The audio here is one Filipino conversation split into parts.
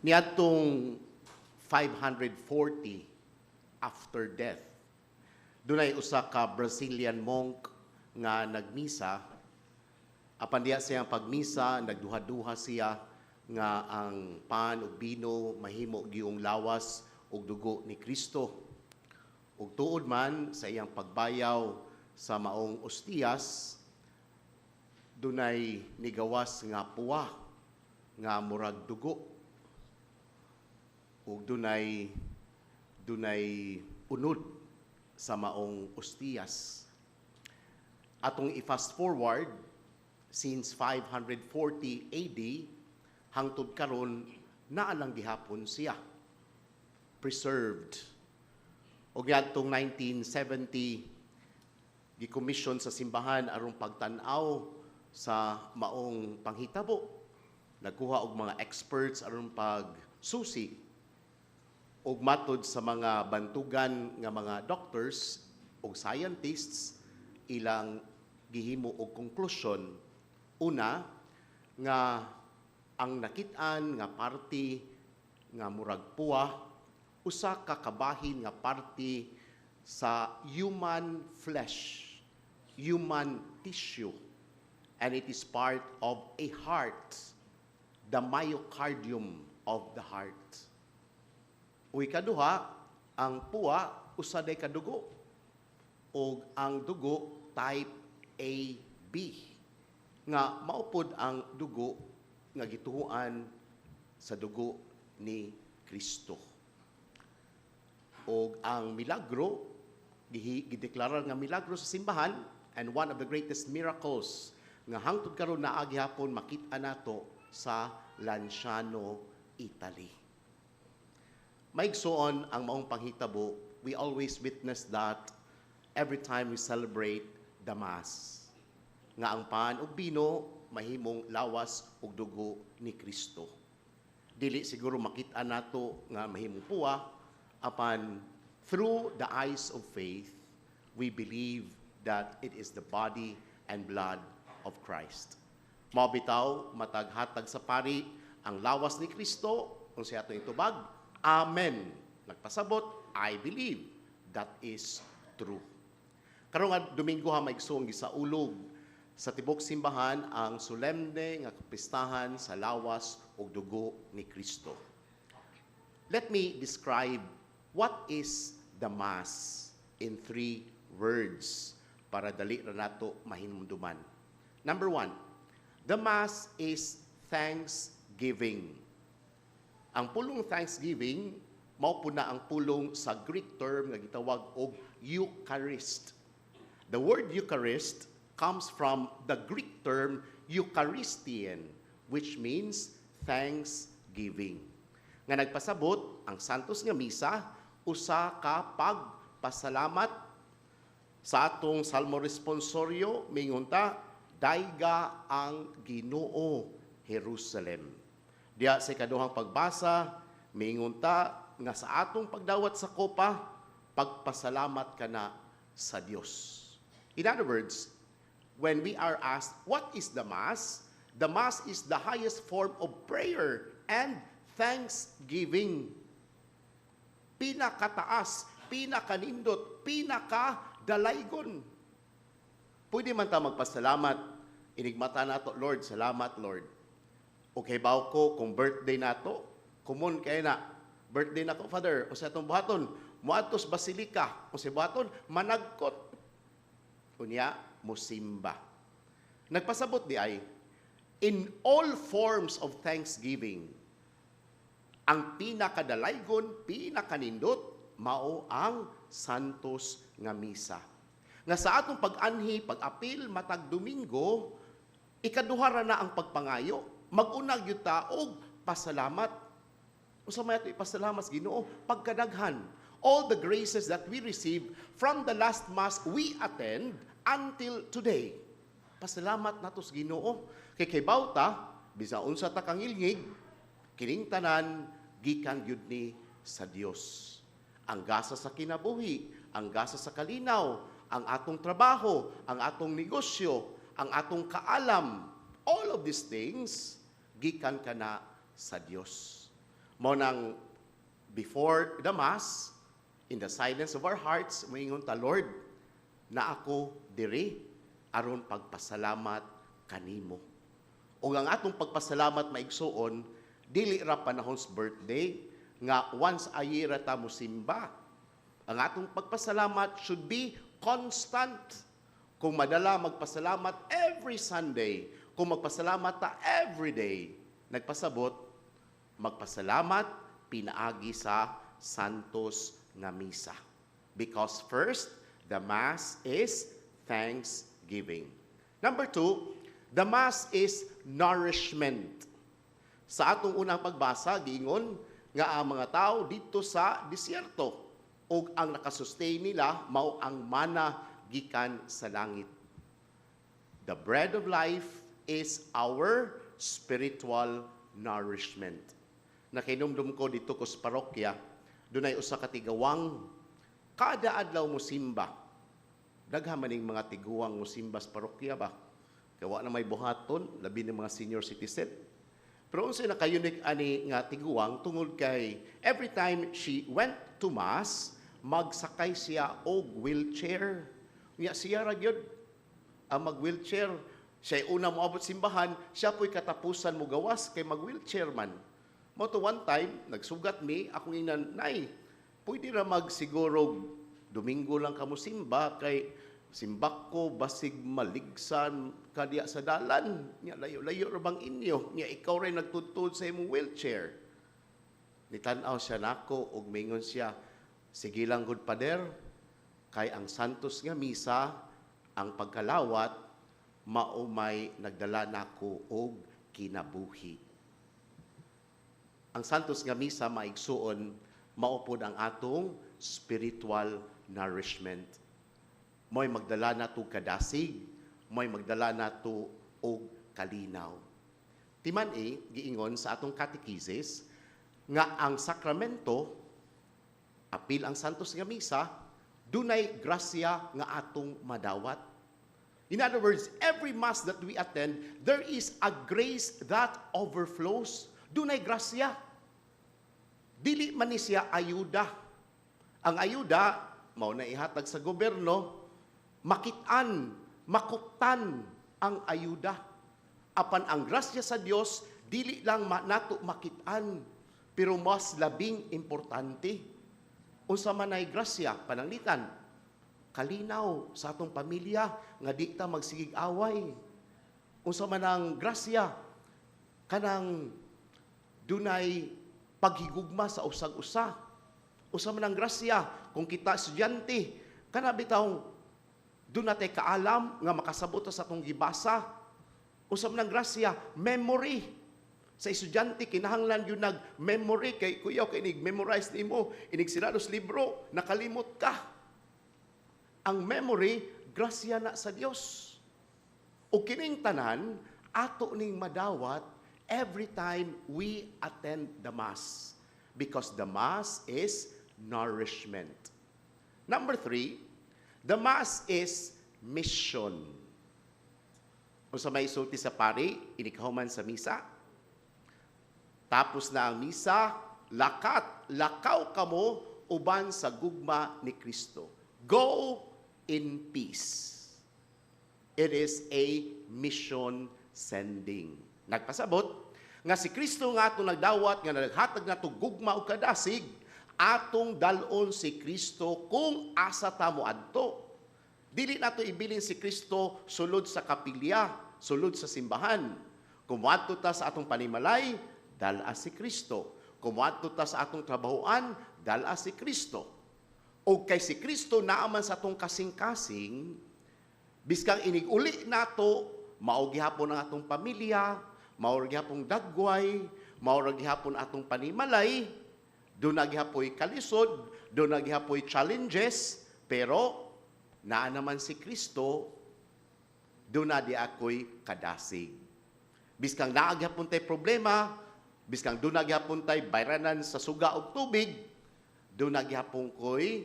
Niadtong 540 after death, dunay usa ka Brazilian monk nga nagmisa. Apan diya siyang pagmisa, nagduha-duha siya nga ang pan ug bino mahimo giyong lawas ug dugo ni Kristo. Ug tuod man sa iyang pagbayaw sa maong ostiyas, dunay nigawas nga puwa nga murag dugo. Ug dunay unod sa maong ostiyas. Atong i-fast forward since 540 AD hangtod karon naa lang gihapon siya preserved. Og yadtong 1970 gi-commission sa simbahan aron pagtan-aw sa maong panghitabo. Nagkuha og mga experts aron pagsusi og matod sa mga bantugan nga mga doctors ug scientists, ilang gihimo og konklusyon. Una, nga ang nakit-an nga party nga murag puwa, usa ka kabahin nga party sa human flesh, human tissue, and it is part of a heart, the myocardium of the heart. Uy kaduha, ang puwa usaday kadugo ug ang dugo type AB nga maupod ang dugo nga gituhuan sa dugo ni Kristo. Ug ang milagro gideklarar nga milagro sa simbahan, and one of the greatest miracles nga hangtod karon naa gihapon makit-a nato sa Lanciano, Italy. Maigsoon ang maong panghitabo, we always witness that every time we celebrate the Mass. Nga ang pan ug bino mahimong lawas ug dugo ni Kristo. Dili siguro makita nato nga mahimong puwa, apan through the eyes of faith, we believe that it is the body and blood of Christ. Mao bitaw matag hatag sa pari ang lawas ni Kristo kung siya ato itubag. Amen. Nagpasabot, I believe. That is true. Karong nga Domingo ha maigsoong gisaulog sa tibok simbahan ang solemne nga kapistahan sa lawas ug dugo ni Kristo. Let me describe what is the Mass in 3 words para dali ra nato mahinumduman. Number 1, the Mass is thanksgiving. Ang pulong thanksgiving, mao po na ang pulong sa Greek term nga gitawag og Eucharist. The word Eucharist comes from the Greek term Eucharistian, which means thanksgiving. Nga nagpasabot, ang Santos nga Misa, usa ka pagpasalamat sa atong salmo responsorio, mingunta, dayga ang Ginoo Jerusalem. Diya sa ikaduhang pagbasa, mingunta nga sa atong pagdawat sa kopa, pagpasalamat ka na sa Dios. In other words, when we are asked, what is the Mass? The Mass is the highest form of prayer and thanksgiving. Pinakataas, pinakanindot, pinakadalaygon. Pwede man ta magpasalamat, inigmata nato, Lord, salamat, Lord. Okay ba ko kung birthday nato? Kumon kay na birthday nako, Father, o sa atong buhaton, muadtos basilika, o sa buhaton, managkot. Unya, musimba. Nagpasabot di ay, in all forms of thanksgiving, ang pinakadalaygon, pinakanindot, mao ang Santos nga Misa. Nga sa atong pag-anhi, pag-apil, matag Domingo, ikaduhara na ang pagpangayo, mag-unag yung taog, pasalamat. Usa may ato ipasalamat sa Ginoo, pagkadaghan. All the graces that we receive from the last Mass we attend until today. Pasalamat nato sa Ginoo. Kay bawta, bisaon sa takangilngig, kining tanan, gikan gyud ni sa Dios. Ang gasa sa kinabuhi, ang gasa sa kalinaw, ang atong trabaho, ang atong negosyo, ang atong kaalam, all of these things, gikan ka na sa Dios. Mo nang before the Mass, in the silence of our hearts, moingon ta, Lord, na ako diri aron pagpasalamat kanimo. O ang atong pagpasalamat maigsuon, dili ra panahon's birthday, nga once a year ta mo simba. Ang atong pagpasalamat should be constant. Kung madala magpasalamat every Sunday, kung magpasalamat ta every day, nagpasabot, magpasalamat pinaagi sa Santos nga Misa. Because first, the Mass is thanksgiving. Number 2, the Mass is nourishment. Sa atong unang pagbasa, giingon nga ang mga tao dito sa disyerto ug ang nakasustain nila mao ang mana gikan sa langit. The bread of life is our spiritual nourishment. Nakinumdum ko dito ko sa parokya, dunay usa ka tigawang kada adlaw mo simba. Daghan maning mga tiguang mo simba sa parokya ba? Kawa na may buhaton, labi ng mga senior citizen. Pero unsay naka-unique ani nga tiguang tungod kay every time she went to Mass, magsakay siya og wheelchair. Nya siya ra gyud ang mag-wheelchair. Siya una mo abot simbahan, siya po'y katapusan mo gawas kay mag-wheelchair man. Mo to one time, nagsugat mi, akong inan, nay, pwede ra magsiguro Domingo lang ka mo simba kay simbak ko basig maligsan kadiya sa dalan. Nya layo-layo ra bang inyo? Nya ikaw ray nagtutod sa imong wheelchair. Nitan-aw siya nako ug mingon siya, sige lang good pader, kay ang Santos nga Misa, ang pagkalawat, maumay nagdala nako og kinabuhi. Ang Santos nga Misa maigsuon, maupod ang atong spiritual nourishment. Mo'y magdala nato kadasig, mo'y magdala nato og kalinaw. Timan giingon sa atong catechesis, nga ang sakramento, apil ang Santos nga Misa, dunay grasya nga atong madawat. In other words, every Mass that we attend, there is a grace that overflows. Dunay grasya. Dili man ni siya ayuda. Ang ayuda, mao na ihatag sa gobyerno, makitaan, makuptan ang ayuda. Apan ang grasya sa Dios, dili lang nato makitaan, pero mas labing importante. Unsa man ay grasya, pananglitan, kalinaw sa atong pamilya, nga di ta magsigig away. Unsa man ang grasya, kanang dunay paghigugma sa usag-usa. Unsa man ang grasya, kung kita estudyante, kana bitaw doon natin kaalam nga makasabot sa atong gibasa. Unsa man ang grasya, memory. Sa estudyante, kinahanglan yun nag-memory kay kuyaw, kay inig-memorize nimo, inig-sirados libro, nakalimot ka. Ang memory, grasya na sa Dios. O kining tanan, ato ning madawat every time we attend the Mass. Because the Mass is nourishment. Number 3, the Mass is mission. Kung sa may sulti sa pari, inikahuman sa misa, tapos na ang misa, lakaw kamo uban sa gugma ni Kristo. Go in peace. It is a mission sending. Nagpasabot, nga si Kristo nga atong nagdawat, nga naghatag na ito gugma o kadasig, atong dalon si Kristo kung asa tamo adto. Dili nato ibilin si Kristo sulod sa kapilya, sulod sa simbahan. Kumuadto ta sa atong panimalay, dala si Kristo. Kumuadto ta sa atong trabahoan, dala si Kristo. O kay si Kristo naaman sa atong kasing-kasing, biskang inig-uli nato, mao gihapon ang atong pamilya, mao gihapon dagway, mao gihapon atong panimalay, doon na gihapoy kalisod, doon na gihapoy challenges, pero naa naman si Kristo, doon na di ako'y kadasig. Biskang naa gihapon tay problema, biskang doon na gihapon tay bayranan sa suga og tubig, doon na gihapon ko'y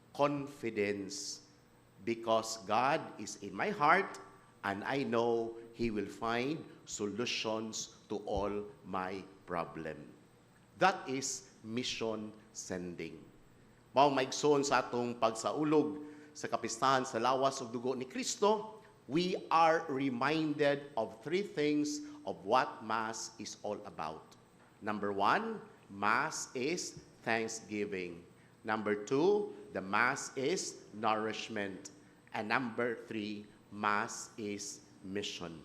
confidence. Because God is in my heart, and I know He will find solutions to all my problem. That is mission sending. Mao maigsoon sa atong pagsaulog sa kapistahan sa lawas ug dugo ni Kristo, we are reminded of three things of what Mass is all about. Number 1, Mass is thanksgiving. Number 2, the Mass is nourishment. And number 3, Mass is mission.